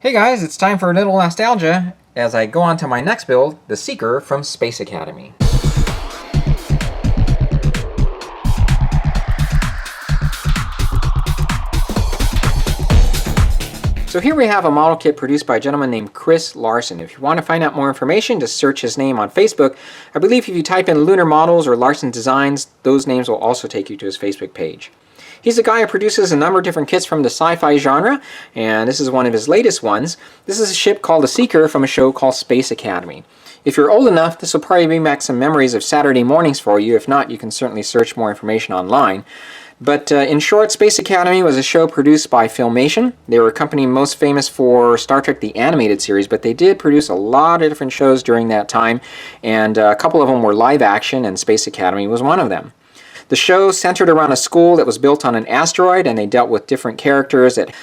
Hey guys, it's time for a little nostalgia as I go on to my next build, the Seeker from Space Academy. So here we have a model kit produced by a gentleman named Chris Larson. If you want to find out more information, just search his name on Facebook. I believe if you type in Lunar Models or Larson Designs, those names will also take you to his Facebook page. He's a guy who produces a number of different kits from the sci-fi genre, and this is one of his latest ones. This is a ship called the Seeker from a show called Space Academy. If you're old enough, this will probably bring back some memories of Saturday mornings for you. If not, you can certainly search more information online. But in short, Space Academy was a show produced by Filmation. They were a company most famous for Star Trek the Animated Series, but they did produce a lot of different shows during that time, and a couple of them were live action, and Space Academy was one of them. The show centered around a school that was built on an asteroid, and they dealt with different characters that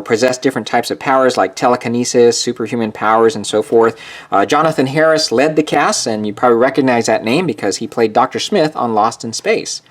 possessed different types of powers like telekinesis, superhuman powers, and so forth. Jonathan Harris led the cast, and you probably recognize that name because he played Dr. Smith on Lost in Space.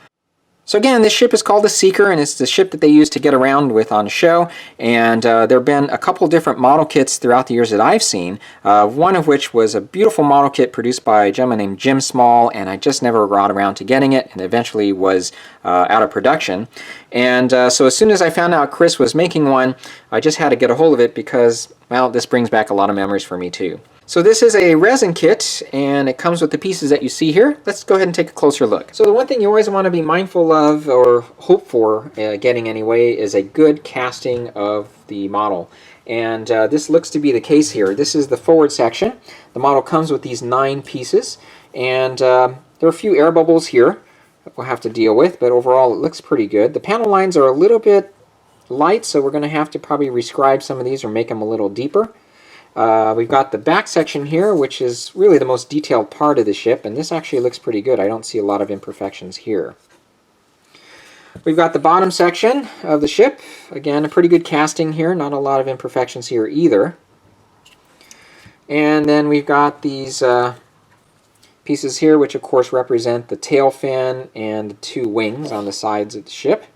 So again, this ship is called the Seeker, and it's the ship that they use to get around with on the show. And there have been a couple different model kits throughout the years that I've seen, one of which was a beautiful model kit produced by a gentleman named Jim Small, and I just never got around to getting it, and eventually was out of production. And so as soon as I found out Chris was making one, I just had to get a hold of it because, well, this brings back a lot of memories for me too. So this is a resin kit, and it comes with the pieces that you see here. Let's go ahead and take a closer look. So the one thing you always want to be mindful of, or hope for getting anyway, is a good casting of the model. And this looks to be the case here. This is the forward section. The model comes with these 9 pieces, and there are a few air bubbles here that we'll have to deal with, but overall it looks pretty good. The panel lines are a little bit light, so we're going to have to probably rescribe some of these or make them a little deeper. We've got the back section here, which is really the most detailed part of the ship, and this actually looks pretty good. I don't see a lot of imperfections here. We've got the bottom section of the ship. Again, a pretty good casting here, not a lot of imperfections here either. And then we've got these pieces here, which of course represent the tail fin and the 2 wings on the sides of the ship.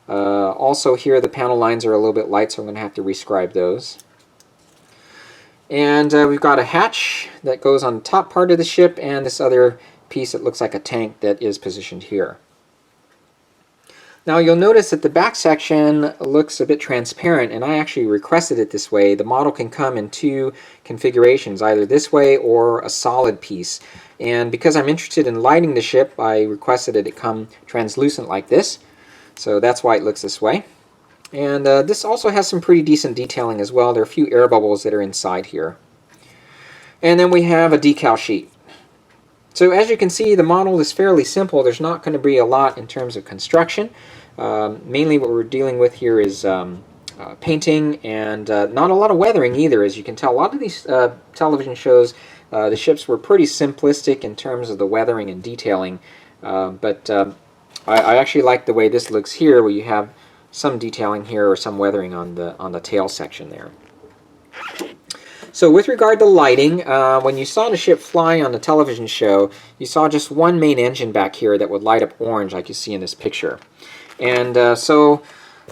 Also here, the panel lines are a little bit light, so I'm going to have to rescribe those. And we've got a hatch that goes on the top part of the ship, and this other piece that looks like a tank that is positioned here. Now you'll notice that the back section looks a bit transparent, and I actually requested it this way. The model can come in 2 configurations, either this way or a solid piece. And because I'm interested in lighting the ship, I requested that it come translucent like this. So that's why it looks this way. And this also has some pretty decent detailing as well. There are a few air bubbles that are inside here. And then we have a decal sheet. So as you can see, the model is fairly simple. There's not going to be a lot in terms of construction. Mainly what we're dealing with here is painting, and not a lot of weathering either. As you can tell, a lot of these television shows, the ships were pretty simplistic in terms of the weathering and detailing. But I actually like the way this looks here, where you have some detailing here or some weathering on the tail section there. So with regard to lighting, when you saw the ship fly on the television show, you saw just one main engine back here that would light up orange like you see in this picture. And so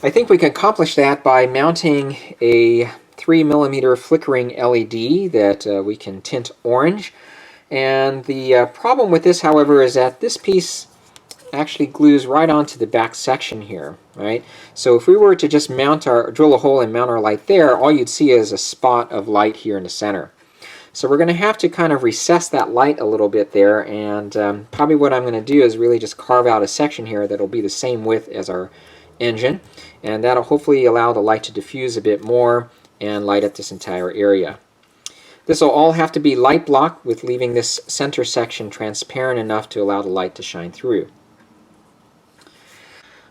I think we can accomplish that by mounting a 3mm flickering LED that we can tint orange. And the problem with this, however, is that this piece actually glues right onto the back section here, right? So if we were to just drill a hole and mount our light there, all you'd see is a spot of light here in the center. So we're going to have to kind of recess that light a little bit there, and probably what I'm going to do is really just carve out a section here that'll be the same width as our engine, and that'll hopefully allow the light to diffuse a bit more and light up this entire area. This will all have to be light blocked, with leaving this center section transparent enough to allow the light to shine through.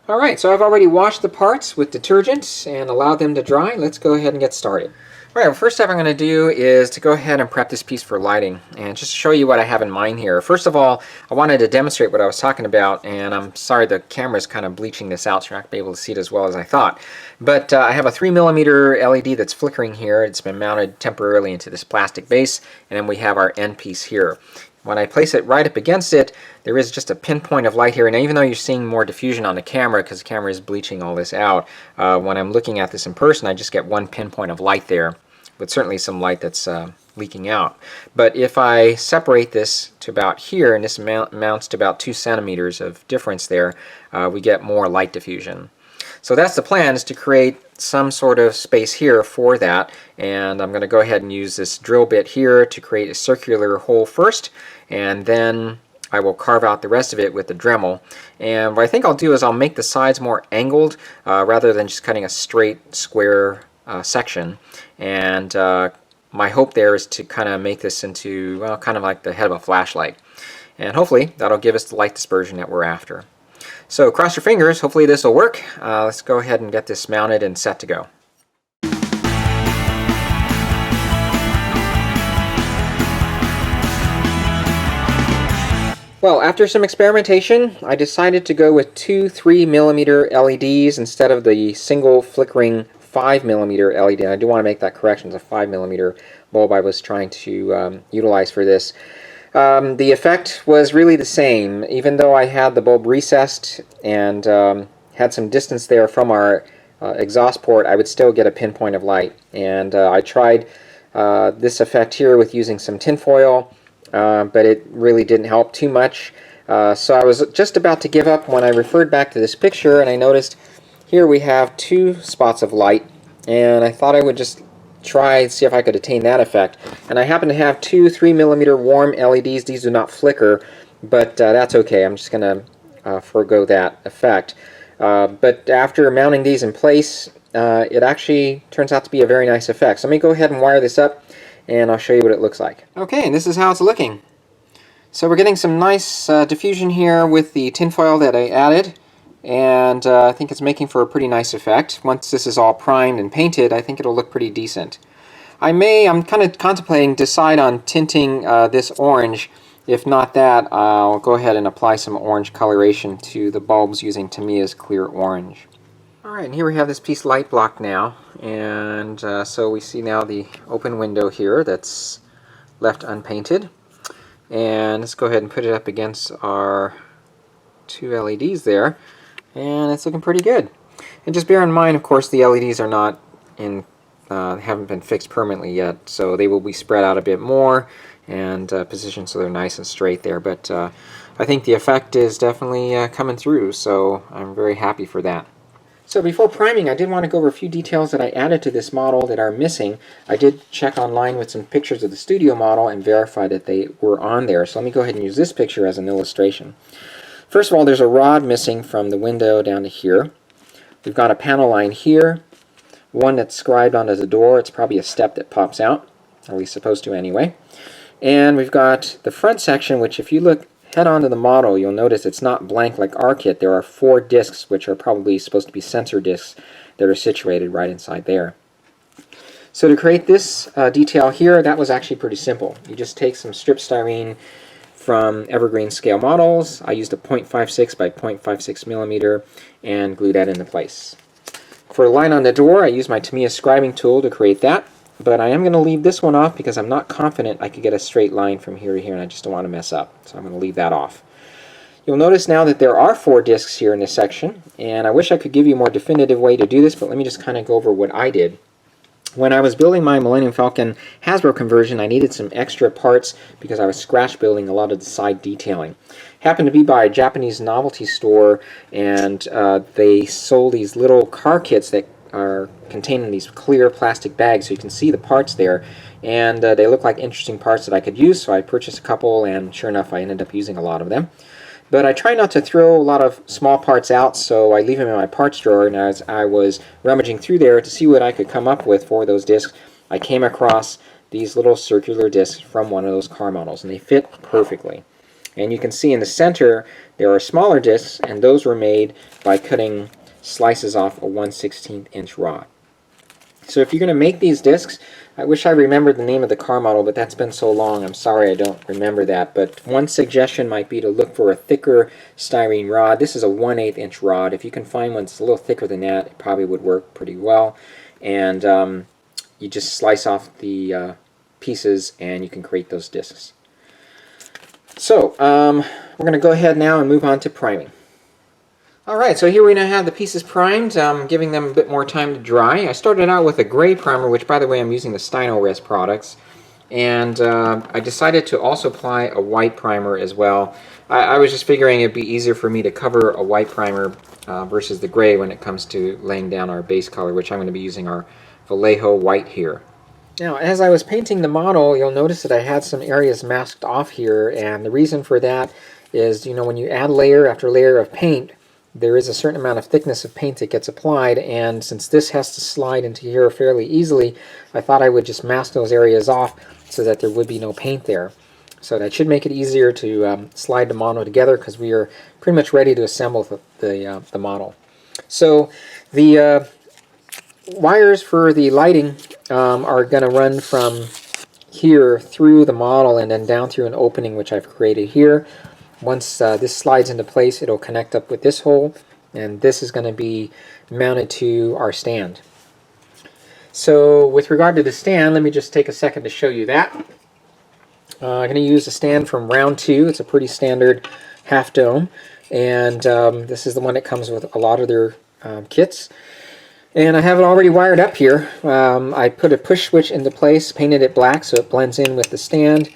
Alright, so I've already washed the parts with detergent and allowed them to dry. Let's go ahead and get started. Alright, well, first step I'm going to do is to go ahead and prep this piece for lighting, and just to show you what I have in mind here. First of all, I wanted to demonstrate what I was talking about, and I'm sorry the camera is kind of bleaching this out, so you're not going to be able to see it as well as I thought. But I have a 3mm LED that's flickering here. It's been mounted temporarily into this plastic base, and then we have our end piece here. when I place it right up against it, there is just a pinpoint of light here. And even though you're seeing more diffusion on the camera, because the camera is bleaching all this out, when I'm looking at this in person, I just get one pinpoint of light there, but certainly some light that's leaking out. But if I separate this to about here, and this amounts to about 2 centimeters of difference there, we get more light diffusion. So that's the plan, is to create some sort of space here for that, and I'm going to go ahead and use this drill bit here to create a circular hole first, and then I will carve out the rest of it with the Dremel. And what I think I'll do is I'll make the sides more angled rather than just cutting a straight square section. And my hope there is to kind of make this into, well, kind of like the head of a flashlight. And hopefully that'll give us the light dispersion that we're after. So cross your fingers, hopefully this will work. Let's go ahead and get this mounted and set to go. Well, after some experimentation, I decided to go with 2 3mm LEDs instead of the single flickering 5mm LED. And I do want to make that correction. It's a 5mm bulb I was trying to utilize for this. The effect was really the same. Even though I had the bulb recessed and had some distance there from our exhaust port, I would still get a pinpoint of light. And I tried this effect here with using some tinfoil, but it really didn't help too much. So I was just about to give up when I referred back to this picture, and I noticed here we have 2 spots of light, and I thought I would just try and see if I could attain that effect. And I happen to have 2 3mm warm LEDs. These do not flicker, but that's okay. I'm just going to forego that effect. But after mounting these in place, it actually turns out to be a very nice effect. So let me go ahead and wire this up, and I'll show you what it looks like. Okay, and this is how it's looking. So we're getting some nice diffusion here with the tinfoil that I added, and I think it's making for a pretty nice effect. Once this is all primed and painted, I think it'll look pretty decent. I'm kind of contemplating decide on tinting this orange. If not that, I'll go ahead and apply some orange coloration to the bulbs using Tamiya's clear orange. Alright, and here we have this piece light block now, and so we see now the open window here that's left unpainted. And let's go ahead and put it up against our 2 LEDs there, and it's looking pretty good. And just bear in mind, of course, the LEDs are not in, haven't been fixed permanently yet, so they will be spread out a bit more and positioned so they're nice and straight there. But I think the effect is definitely coming through, so I'm very happy for that. So before priming, I did want to go over a few details that I added to this model that are missing. I did check online with some pictures of the studio model and verify that they were on there. So let me go ahead and use this picture as an illustration. First of all, there's a rod missing from the window down to here. We've got a panel line here, one that's scribed onto the door. It's probably a step that pops out, or at least supposed to anyway. And we've got the front section, which if you look head on to the model, you'll notice it's not blank like our kit. There are 4 discs, which are probably supposed to be sensor discs, that are situated right inside there. So to create this detail here, that was actually pretty simple. You just take some strip styrene from Evergreen scale models. I used a 0.56 by 0.56 millimeter and glued that into place. For a line on the door, I used my Tamiya scribing tool to create that. But I am going to leave this one off because I'm not confident I could get a straight line from here to here, and I just don't want to mess up. So I'm going to leave that off. You'll notice now that there are 4 discs here in this section, and I wish I could give you a more definitive way to do this, but let me just kind of go over what I did. When I was building my Millennium Falcon Hasbro conversion, I needed some extra parts because I was scratch building a lot of the side detailing. Happened to be by a Japanese novelty store, and they sold these little car kits that are contained in these clear plastic bags, so you can see the parts there, and they look like interesting parts that I could use, so I purchased a couple, and sure enough I ended up using a lot of them. But I try not to throw a lot of small parts out, so I leave them in my parts drawer, and as I was rummaging through there to see what I could come up with for those discs, I came across these little circular discs from one of those car models, and they fit perfectly. And you can see in the center there are smaller discs, and those were made by cutting slices off a 1/16 inch rod. So if you're going to make these discs, I wish I remembered the name of the car model, but that's been so long, I'm sorry I don't remember that. But one suggestion might be to look for a thicker styrene rod. This is a 1/8 inch rod. If you can find one that's a little thicker than that, it probably would work pretty well. And you just slice off the pieces and you can create those discs. So, we're going to go ahead now and move on to priming. Alright, so here we now have the pieces primed, giving them a bit more time to dry. I started out with a gray primer, which by the way I'm using the Stynylrest products, and I decided to also apply a white primer as well. I was just figuring it'd be easier for me to cover a white primer versus the gray when it comes to laying down our base color, which I'm going to be using our Vallejo white here. Now, as I was painting the model, you'll notice that I had some areas masked off here, and the reason for that is, you know, when you add layer after layer of paint, there is a certain amount of thickness of paint that gets applied, and since this has to slide into here fairly easily, I thought I would just mask those areas off so that there would be no paint there. So that should make it easier to slide the model together, because we are pretty much ready to assemble the model. So the wires for the lighting are going to run from here through the model and then down through an opening which I've created here. Once this slides into place, it'll connect up with this hole, and this is going to be mounted to our stand. So with regard to the stand, let me just take a second to show you that. I'm going to use a stand from Round 2. It's a pretty standard half dome, and this is the one that comes with a lot of their kits. And I have it already wired up here. I put a push switch into place, painted it black so it blends in with the stand.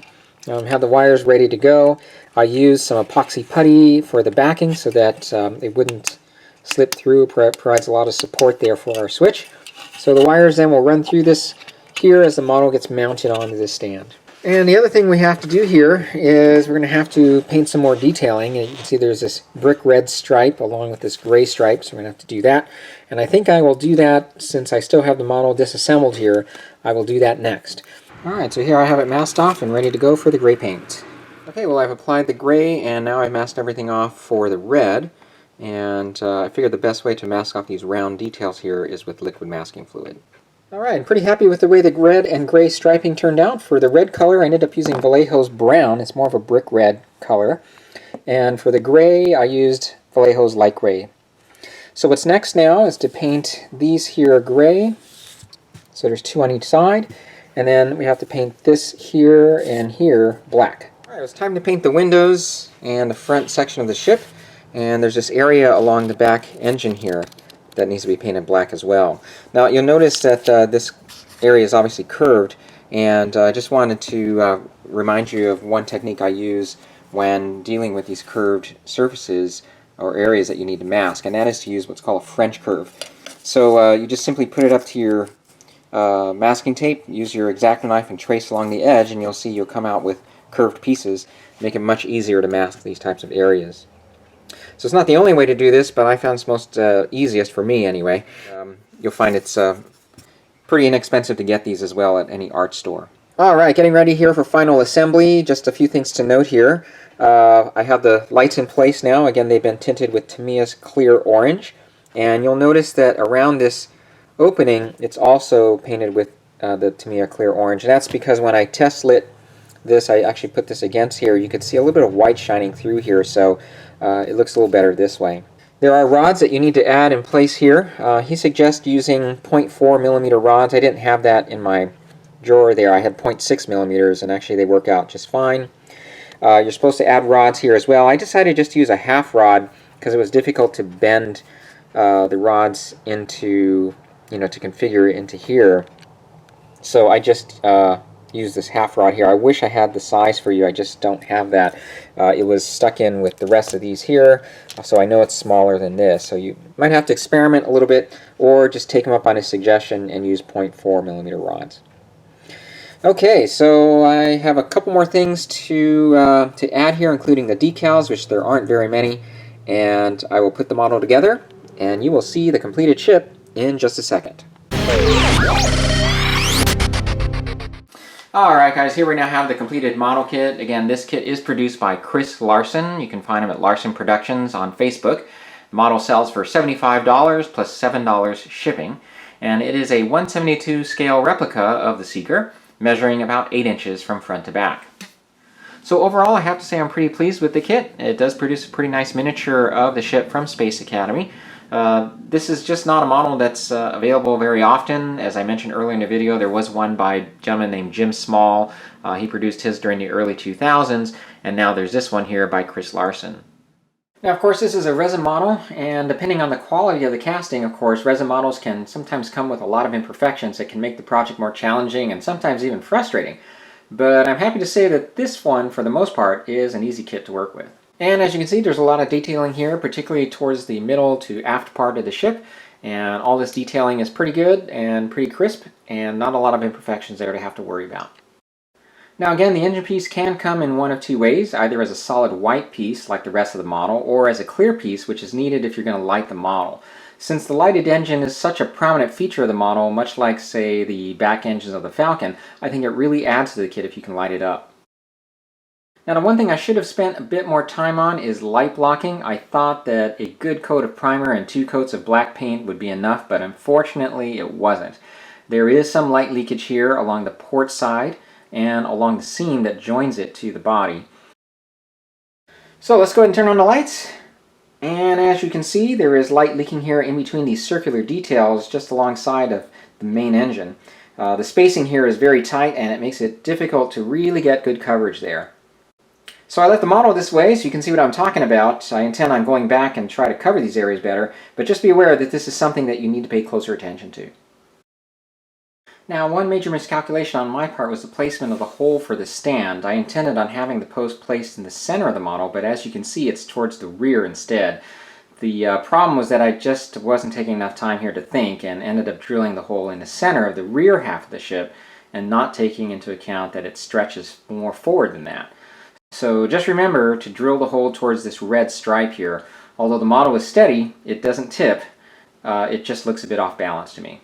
Have the wires ready to go. I used some epoxy putty for the backing so that it wouldn't slip through. Provides a lot of support there for our switch. So the wires then will run through this here as the model gets mounted onto this stand. And the other thing we have to do here is we're going to have to paint some more detailing. And you can see there's this brick red stripe along with this gray stripe, so we're going to have to do that. And I think I will do that, since I still have the model disassembled here, I will do that next. Alright, so here I have it masked off and ready to go for the gray paint. Okay, well I've applied the gray and now I've masked everything off for the red. And I figured the best way to mask off these round details here is with liquid masking fluid. Alright, I'm pretty happy with the way the red and gray striping turned out. For the red color I ended up using Vallejo's brown. It's more of a brick red color. And for the gray I used Vallejo's light gray. So what's next now is to paint these here gray. So there's two on each side. And then we have to paint this here and here black. Alright, it's time to paint the windows and the front section of the ship. And there's this area along the back engine here that needs to be painted black as well. Now you'll notice that this area is obviously curved, and I just wanted to remind you of one technique I use when dealing with these curved surfaces or areas that you need to mask, and that is to use what's called a French curve. So you just simply put it up to your masking tape, use your X-Acto knife and trace along the edge, and you'll see you'll come out with curved pieces, make it much easier to mask these types of areas. So it's not the only way to do this, but I found it's most easiest for me anyway. You'll find it's pretty inexpensive to get these as well at any art store. Alright, getting ready here for final assembly. Just a few things to note here. I have the lights in place now. Again, they've been tinted with Tamiya's clear orange. And you'll notice that around this opening, it's also painted with the Tamiya clear orange. And that's because when I test lit this, I actually put this against here, you could see a little bit of white shining through here, so it looks a little better this way. There are rods that you need to add in place here. He suggests using 0.4 millimeter rods. I didn't have that in my drawer there. I had 0.6 millimeters, and actually they work out just fine. You're supposed to add rods here as well. I decided just to use a half rod because it was difficult to bend the rods into, to configure it into here. So I just use this half rod here. I wish I had the size for you. I just don't have that. It was stuck in with the rest of these here, so I know it's smaller than this. So you might have to experiment a little bit, or just take him up on his suggestion and use 0.4 millimeter rods. Okay, so I have a couple more things to add here, including the decals, which there aren't very many, and I will put the model together, and you will see the completed ship in just a second. Alright guys, here we now have the completed model kit. Again, this kit is produced by Chris Larson. You can find him at Larson Productions on Facebook. The model sells for $75 plus $7 shipping, and it is a 1/72 scale replica of the Seeker, measuring about 8 inches from front to back. So overall, I have to say I'm pretty pleased with the kit. It does produce a pretty nice miniature of the ship from Space Academy. This is just not a model that's available very often. As I mentioned earlier in the video, there was one by a gentleman named Jim Small. He produced his during the early 2000s, and now there's this one here by Chris Larson. Now, of course, this is a resin model, and depending on the quality of the casting, of course, resin models can sometimes come with a lot of imperfections that can make the project more challenging and sometimes even frustrating. But I'm happy to say that this one, for the most part, is an easy kit to work with. And as you can see, there's a lot of detailing here, particularly towards the middle to aft part of the ship. And all this detailing is pretty good and pretty crisp, and not a lot of imperfections there to have to worry about. Now again, the engine piece can come in one of two ways, either as a solid white piece like the rest of the model, or as a clear piece, which is needed if you're going to light the model. Since the lighted engine is such a prominent feature of the model, much like, say, the back engines of the Falcon, I think it really adds to the kit if you can light it up. Now, the one thing I should have spent a bit more time on is light blocking. I thought that a good coat of primer and 2 coats of black paint would be enough, but unfortunately it wasn't. There is some light leakage here along the port side and along the seam that joins it to the body. So let's go ahead and turn on the lights. And as you can see, there is light leaking here in between these circular details just alongside of the main engine. The spacing here is very tight, and it makes it difficult to really get good coverage there. So I left the model this way so you can see what I'm talking about. I intend on going back and try to cover these areas better, but just be aware that this is something that you need to pay closer attention to. Now, one major miscalculation on my part was the placement of the hole for the stand. I intended on having the post placed in the center of the model, but as you can see, it's towards the rear instead. The problem was that I just wasn't taking enough time here to think and ended up drilling the hole in the center of the rear half of the ship and not taking into account that it stretches more forward than that. So just remember to drill the hole towards this red stripe here. Although the model is steady, it doesn't tip. It just looks a bit off balance to me.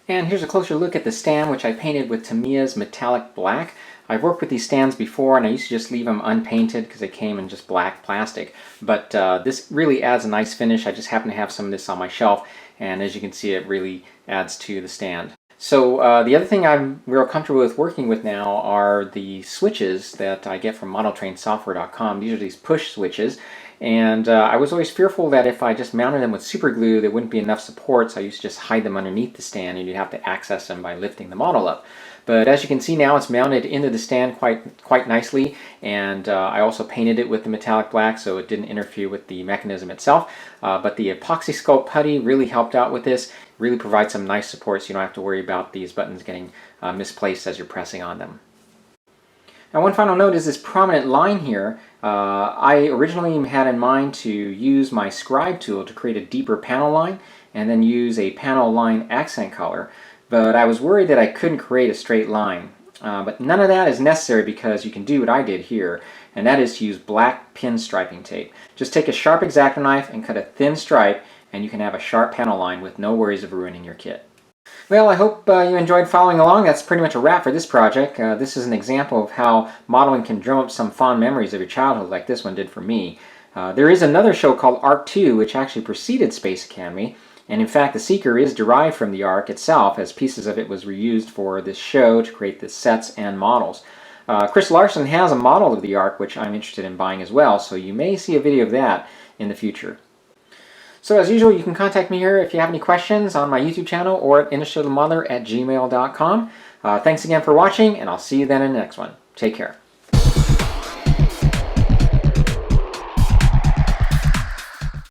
And here's a closer look at the stand, which I painted with Tamiya's metallic black. I've worked with these stands before, and I used to just leave them unpainted because they came in just black plastic. But this really adds a nice finish. I just happen to have some of this on my shelf, and as you can see, it really adds to the stand. So the other thing I'm real comfortable with working with now are the switches that I get from modeltrainsoftware.com. These are these push switches, and I was always fearful that if I just mounted them with super glue, there wouldn't be enough support, so I used to just hide them underneath the stand, and you'd have to access them by lifting the model up. But as you can see now, it's mounted into the stand quite nicely, and I also painted it with the metallic black so it didn't interfere with the mechanism itself. But the epoxy sculpt putty really helped out with this, really provides some nice support so you don't have to worry about these buttons getting misplaced as you're pressing on them. Now, one final note is this prominent line here. I originally had in mind to use my scribe tool to create a deeper panel line and then use a panel line accent color. But I was worried that I couldn't create a straight line. But none of that is necessary because you can do what I did here, and that is to use black pinstriping tape. Just take a sharp X-Acto knife and cut a thin stripe, and you can have a sharp panel line with no worries of ruining your kit. Well, I hope you enjoyed following along. That's pretty much a wrap for this project. This is an example of how modeling can drum up some fond memories of your childhood like this one did for me. There is another show called Arc 2, which actually preceded Space Academy. And in fact, the Seeker is derived from the Ark itself, as pieces of it was reused for this show to create the sets and models. Chris Larson has a model of the Ark, which I'm interested in buying as well, so you may see a video of that in the future. So as usual, you can contact me here if you have any questions on my YouTube channel or at industrialmodeler@gmail.com. Thanks again for watching, and I'll see you then in the next one. Take care.